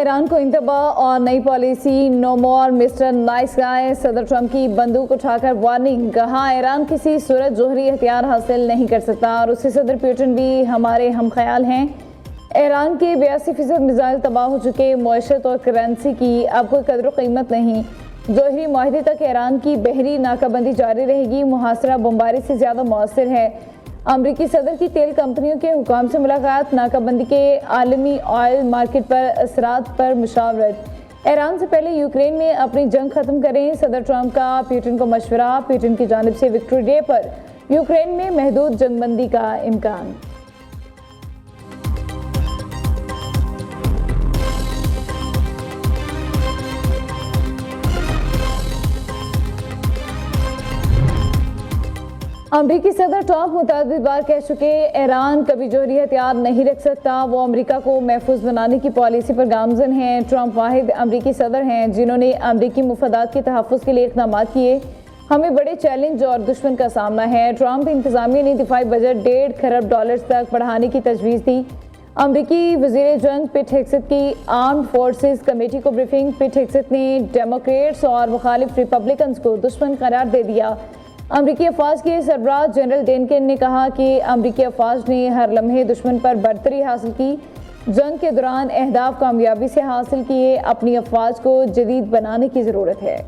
Iran को इंतबाह और नई पॉलिसी, नो मोर मिस्टर नाइस गाय। सदर ट्रंप की बंदूक उठाकर वार्निंग, कहा ईरान किसी सूरत जोहरी हथियार हासिल नहीं कर सकता। और उससे सदर पुतिन भी हमारे हम ख्याल हैं। ईरान के 82% मिसाइल तबाह हो चुके, मईशत और करेंसी की अब कोई कदर कीमत नहीं। जोहरी माहदे तक ईरान की बहरी नाकाबंदी जारी रहेगी। मुहासरा बमबारी से ज़्यादा मौसर है। अमरीकी सदर की तेल कंपनियों के हुकाम से मुलाकात, नाकाबंदी के आलमी ऑयल मार्केट पर असरात पर मुशावरत। ईरान से पहले यूक्रेन में अपनी जंग खत्म करें, सदर ट्रंप का पुतिन को मशवरा। पुतिन की जानिब से विक्ट्री डे पर यूक्रेन में महदूद जंगबंदी का इम्कान। अमरीकी सदर ट्रंप मुतअद्दिद बार कह चुके, ईरान कभी जोहरी हथियार नहीं रख सकता। वो अमेरिका को महफूज बनाने की पॉलिसी पर गामजन हैं। ट्रंप वाहिद अमरीकी सदर हैं जिन्होंने अमरीकी मुफादात के तहफ़्फ़ुज़ के लिए इक़दाम किए। हमें बड़े चैलेंज और दुश्मन का सामना है। ट्रंप इंतज़ामिया ने दिफाई बजट $1.5 खरब तक बढ़ाने की तजवीज़ दी। अमरीकी वज़ीर जंग पिट हेक्सेट की आर्म्ड फोर्सेस कमेटी को ब्रीफिंग। पिट हेक्सेट ने डेमोक्रेट्स और मुखालिफ रिपब्लिकन्स को दुश्मन करार दे दिया। अमरीकी अफवाज के सरबराह जनरल डेनकेन ने कहा कि अमरीकी अफवाज ने हर लम्हे दुश्मन पर बढ़तरी हासिल की। जंग के दौरान अहदाफ कामयाबी से हासिल किए। अपनी अफवाज को जदीद बनाने की ज़रूरत है।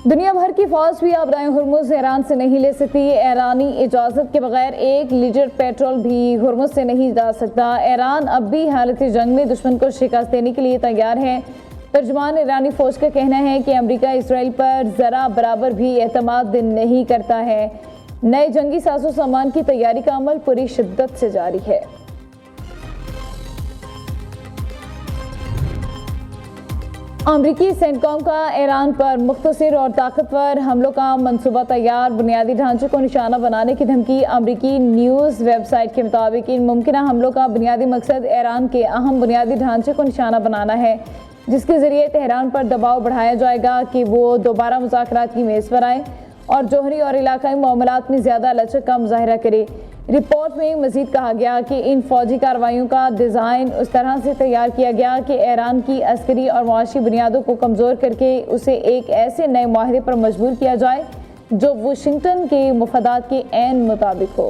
दुनिया भर की फौज भी अब हुर्मुज़ ईरान से नहीं ले सकती। ईरानी इजाज़त के बगैर 1 लीटर पेट्रोल भी हुर्मुज़ से नहीं जा सकता। ईरान अब भी हालत जंग में दुश्मन को शिकस्त देने के लिए तैयार है। तर्जुमान ईरानी फौज का कहना है कि अमेरिका इसराइल पर ज़रा बराबर भी एतमाद नहीं करता है। नए जंगी साजो सामान की तैयारी का अमल पूरी शिद्दत से जारी है। अमरीकी सेंटकॉम का ईरान पर मुख्तसर और ताकतवर हमलों का मंसूबा तैयार, बुनियादी ढांचे को निशाना बनाने की धमकी। अमरीकी न्यूज़ वेबसाइट के मुताबिक इन मुमकिन हमलों का बुनियादी मकसद ईरान के अहम बुनियादी ढांचे को निशाना बनाना है, जिसके ज़रिए तेहरान पर दबाव बढ़ाया जाएगा कि वो दोबारा मुज़ाकरात की मेज़ पर आए और जोहरी और इलाकाई मामलात में ज़्यादा लचक का मुजाहरा करे। रिपोर्ट में मज़ीद कहा गया कि इन फौजी कार्रवाइयों का डिज़ाइन उस तरह से तैयार किया गया कि ईरान की अस्करी और मुआशी बुनियादों को कमज़ोर करके उसे एक ऐसे नए माहदे पर मजबूर किया जाए जो वाशिंगटन के मुफादात के ऐन मुताबिक हो।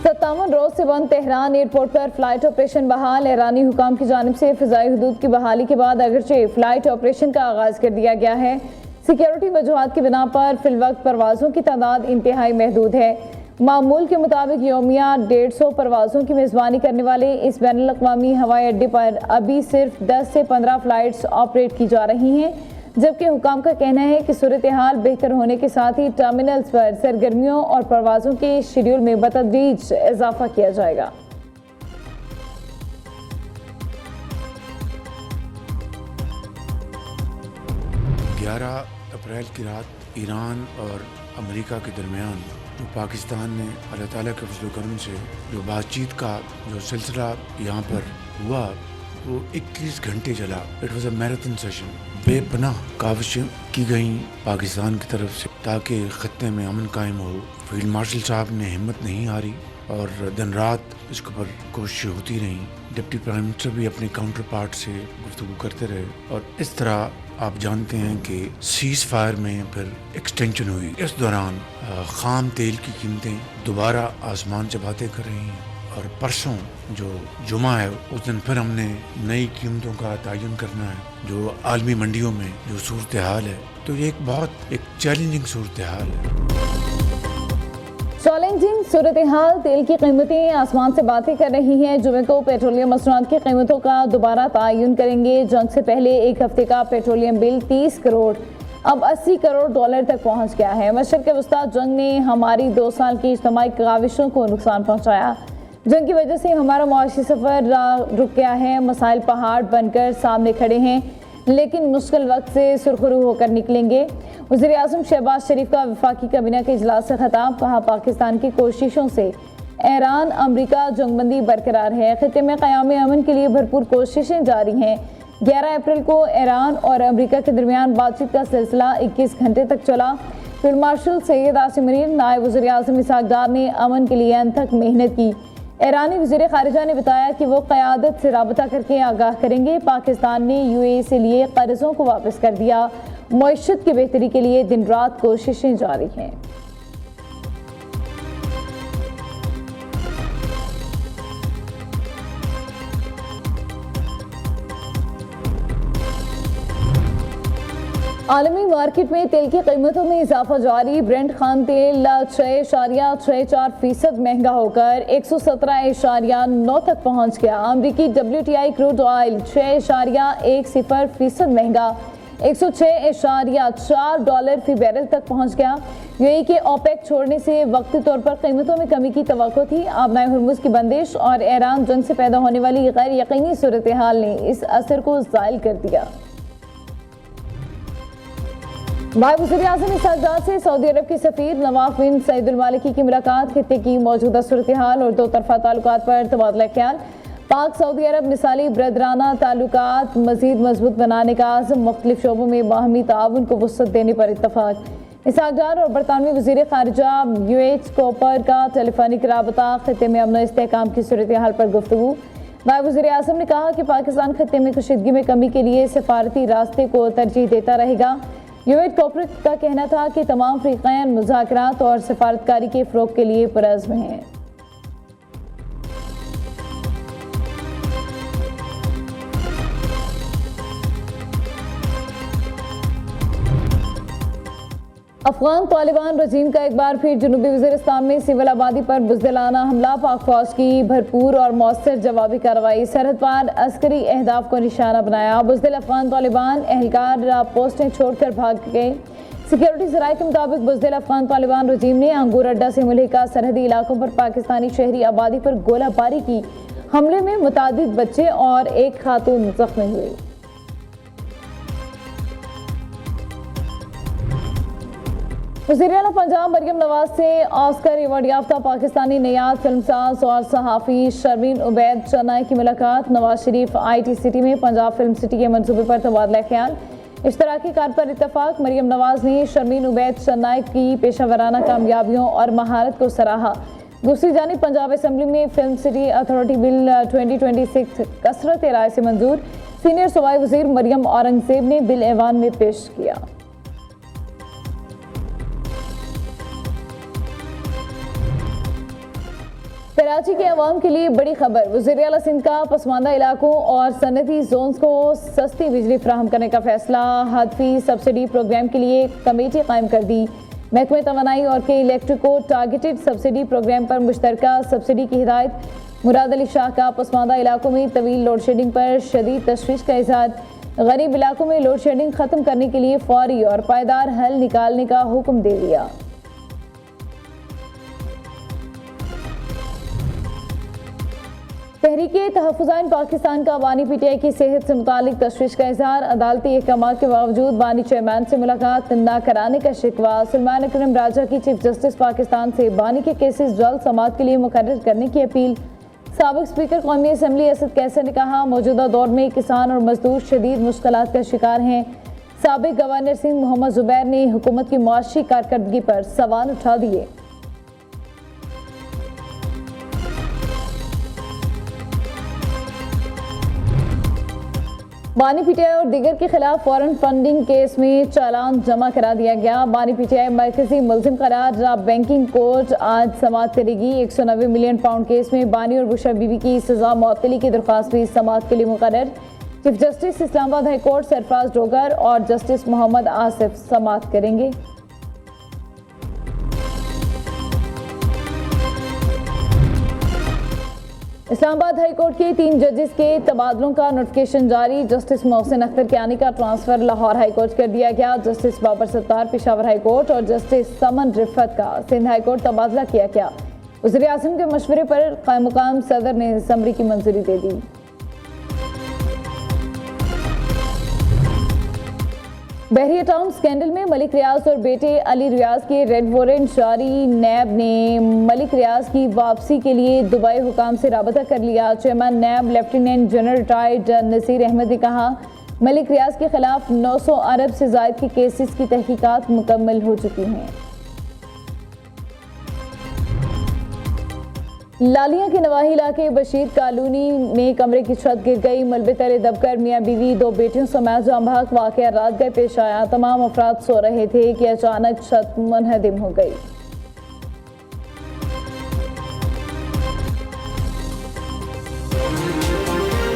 57 रोज से बंद तेहरान एयरपोर्ट पर फ्लाइट ऑपरेशन बहाल। ईरानी हुकाम की जानिब से फ़िज़ाई हदूद की बहाली के बाद अगरचे फ़्लाइट ऑपरेशन का आगाज़ कर दिया गया है। सिक्योरिटी वजूहात की बिना पर फिलवक्त परवाज़ों की तादाद इंतहाई महदूद है। मामूल के मुताबिक योमिया 150 परवाज़ों की मेज़बानी करने वाले इस बैनुल अक़वामी हवाई अड्डे पर अभी सिर्फ 10 से 15 फ़्लाइट्स ऑपरेट की जा रही हैं, जबकि हुकाम का कहना है कि सूरत हाल बेहतर होने के साथ ही टर्मिनल्स पर सरगर्मियों और परवाज़ों के शेड्यूल में बतदरीज इजाफा किया जाएगा। अप्रैल की रात ईरान और अमेरिका के दरमियान जो पाकिस्तान ने अल्लाह ताला के फज़ल करम से जो बातचीत का जो सिलसिला यहाँ पर हुआ वो 21 घंटे चला। It was a marathon session. बेपनाह काविशें की गई पाकिस्तान की तरफ से ताकि ख़त्ते में अमन कायम हो। फील्ड मार्शल साहब ने हिम्मत नहीं हारी और दिन रात इसके ऊपर कोशिशें होती रहीं। डिप्टी प्राइम मिनिस्टर भी अपने काउंटर पार्ट से गुफ्तगू करते रहे और इस तरह आप जानते हैं कि सीज़ फायर में फिर एक्सटेंशन हुई। इस दौरान ख़ाम तेल की कीमतें दोबारा आसमान से बातें कर रही हैं और परसों जो जुमा है उस दिन फिर हमने नई कीमतों का तयन करना है। जो आलमी मंडियों में जो सूरत हाल है, तो ये एक चैलेंजिंग सूरत हाल है। चैलेंजिंग सूरत हाल, तेल की कीमतें आसमान से बातें कर रही हैं। जुमे को पेट्रोलियम मसनूआत की कीमतों का दोबारा तयन करेंगे। जंग से पहले एक हफ्ते का पेट्रोलियम बिल 30 करोड़ अब 80 करोड़ डॉलर तक पहुँच गया है। मशरक़ वस्ता जंग ने हमारी 2 साल की इज्तिमाई काविशों को नुकसान पहुँचाया। जंग की वजह से हमारा मुआशी सफ़र रुक गया है। मसाइल पहाड़ बनकर सामने खड़े हैं, लेकिन मुश्किल वक्त से सुरखरू होकर निकलेंगे। वज़ीर आज़म शहबाज शरीफ का वफाकी काबीना के इजलास से खिताब, कहा पाकिस्तान की कोशिशों से ईरान अमेरिका जंगबंदी बरकरार है। खित्ते में क़याम अमन के लिए भरपूर कोशिशें जारी हैं। 11 अप्रैल को ईरान और अमेरिका के दरमियान बातचीत का सिलसिला 21 घंटे तक चला। फील्ड मार्शल सैयद आसिम मुनीर, नायब वज़ीर आज़म इसहाक डार ने अमन के लिए अनथक मेहनत की। ईरानी वज़ीर ख़ारिजा ने बताया कि वो क़यादत से राबता करके आगाह करेंगे। पाकिस्तान ने UAE से लिए कर्ज़ों को वापस कर दिया। मईशत की बेहतरी के लिए दिन रात कोशिशें जारी हैं। आलमी मार्केट में तेल की कीमतों में इजाफा जारी। ब्रेंट खान तेल 6.64% महंगा होकर 117.9 तक पहुंच गया। अमरीकी WTI क्रूड ऑयल 6.10% महंगा $106.4 फी बैरल तक पहुंच गया। UAE के OPEC छोड़ने से वक्ती तौर पर कीमतों में कमी की तवक्को थी। आबनाए हुर्मुज़ की बंदिश और ईरान जंग से पैदा होने वाली गैर यकीनी सूरत हाल ने इस असर को ज़ायल कर दिया। नायब वज़ीर आज़म इसहाक डार से सऊदी अरब के सफ़ीर नवाफ बिन सईद अल मालिकी की मुलाकात। खित्ते की मौजूदा सूरत हाल और दो तरफ़ा ताल्लुकात पर तबादला ख्याल। पाक सऊदी अरब मिसाली ब्रदराना ताल्लुकात मज़ीद मजबूत बनाने का आज़म। मुख्तलिफ शोबों में बाहमी ताउन को वुसअत देने पर इत्तफ़ाक। इसहाक डार और बरतानवी वज़ीर ख़ारिजा UH कोपर का टेलीफोनिक राबता। खित्ते में अमन इस्तेहकाम की सूरत हाल पर गुफ्तगू। नायब वज़ीर आज़म ने कहा कि पाकिस्तान खित्ते में कशीदगी में कमी के लिए सफारती रास्ते को तरजीह देता रहेगा। UH कोपर का कहना था कि तमाम फ़रीक़ैन मुज़ाकरात और सफारतकारी के फ़रोग़ के लिए पुरअज़्म हैं। अफ़गान तालिबान रजीम का एक बार फिर जनूबी वज़ीरिस्तान में सिविल आबादी पर बुज़दिलाना हमला। पाक फ़ौज की भरपूर और मौसर जवाबी कार्रवाई। सरहद पार अस्करी अहदाफ को निशाना बनाया। बुज़दिल अफ़गान तालिबान एहलकार पोस्टें छोड़कर भाग गए। सिक्योरिटी ज़राए के मुताबिक बुज़दिल अफ़गान तालिबान रजीम ने अंगूर अड्डा से मुल्हिका सरहदी इलाकों पर पाकिस्तानी शहरी आबादी पर गोलाबारी की। हमले में मुतादिद बच्चे और एक खातून ज़ख्मी हुई। वज़ीर आला पंजाब मरियम नवाज से ऑस्कर अवार्ड याफ्ता पाकिस्तानी नयाद फिल्मसाज और सहाफ़ी शर्मीन उबैद चेन्नई की मुलाकात। नवाज शरीफ IT सिटी में पंजाब फिल्म सिटी के मंसूबे पर तबादला ख्याल। इश्तराकी कार पर इत्तफाक। मरियम नवाज ने शर्मीन उबैद चेन्नई की पेशावराना कामयाबियों और महारत को सराहा। दूसरी जानिब पंजाब असम्बली में फिल्म सिटी अथॉरिटी बिल 2026 कसरत राय से मंजूर। सीनियर सूबाई वज़ीर मरियम औरंगज़ेब ने बिल ऐवान में पेश किया। कराची के अवाम के लिए बड़ी खबर। वज़ीर आला सिंध का पसमानदा इलाकों और सनती जोन्स को सस्ती बिजली फराहम करने का फैसला। हदफी सब्सिडी प्रोग्राम के लिए कमेटी कायम कर दी। महकमे तवानाई और के इलेक्ट्रिक को टारगेटेड सब्सिडी प्रोग्राम पर मुश्तरका सब्सिडी की हिदायत। मुराद अली शाह का पसमानदा इलाकों में तवील लोड शेडिंग पर शदीद तशवीश का इज़हार। गरीब इलाकों में लोड शेडिंग ख़त्म करने के लिए फौरी और पायदार हल निकालने का हुक्म दे दिया। तहरीके तहफ़्फ़ुज़ाइन पाकिस्तान का बानी PTI की सेहत से मुतालिक तशवीश का इज़हार। अदालती अहकाम के बावजूद बानी चेयरमैन से मुलाकात न कराने का शिकवा। सुलेमान अकरम राजा की चीफ जस्टिस पाकिस्तान से बानी के केसेस जल्द समाअत के लिए मुकर्रर करने की अपील। साबिक़ स्पीकर कौमी असम्बली असद कैसर ने कहा, मौजूदा दौर में किसान और मजदूर शदीद मुश्किलात का शिकार हैं। साबिक़ गवर्नर सिंह मोहम्मद ज़ुबैर ने हुकूमत की मुआशी कारकर्दगी पर सवाल उठा दिए। बानी PTI और दीगर के खिलाफ फॉरेन फंडिंग केस में चालान जमा करा दिया गया। बानी PTI मरकजी मुलजिम करार बैंकिंग कोर्ट आज समाअत करेगी। 190 मिलियन पाउंड केस में बानी और बुशरा बीबी की सजा मअतली की दरख्वास्त भी समाअत के लिए मुकर्रर। Chief justice Islamabad high court Sarfaraz Dogar और जस्टिस मोहम्मद आसिफ समाअत करेंगे। इस्लामाबाद हाई कोर्ट के 3 जजेस के तबादलों का नोटिफिकेशन जारी। जस्टिस मोहसिन अख्तर कियानी का ट्रांसफर लाहौर हाई कोर्ट कर दिया गया। Justice Babar Sattar Peshawar high court और जस्टिस समन रिफत का सिंध हाई कोर्ट तबादला किया गया। वज़ीर आज़म के मशवरे पर क़ायम-मुक़ाम सदर ने असम्बली की मंजूरी दे दी। बहरिया टाउन स्कैंडल में मलिक रियाज और बेटे अली रियाज के रेड वारंट जारी। नैब ने मलिक रियाज की वापसी के लिए दुबई हुकाम से राबता कर लिया। Chairman NAB lieutenant general retired Naseer Ahmed ने कहा, मलिक रियाज के खिलाफ 900 अरब से जायद के केसेस की तहकीकात मुकम्मल हो चुकी हैं। लालिया के नवाही इलाके बशीर कॉलोनी में कमरे की छत गिर गई। मलबे तले दबकर मियां बीवी 2 बेटियों समेत जांबाक वाकया रात गए पेश आया। तमाम अफराद सो रहे थे कि अचानक छत मुनहदिम हो गई।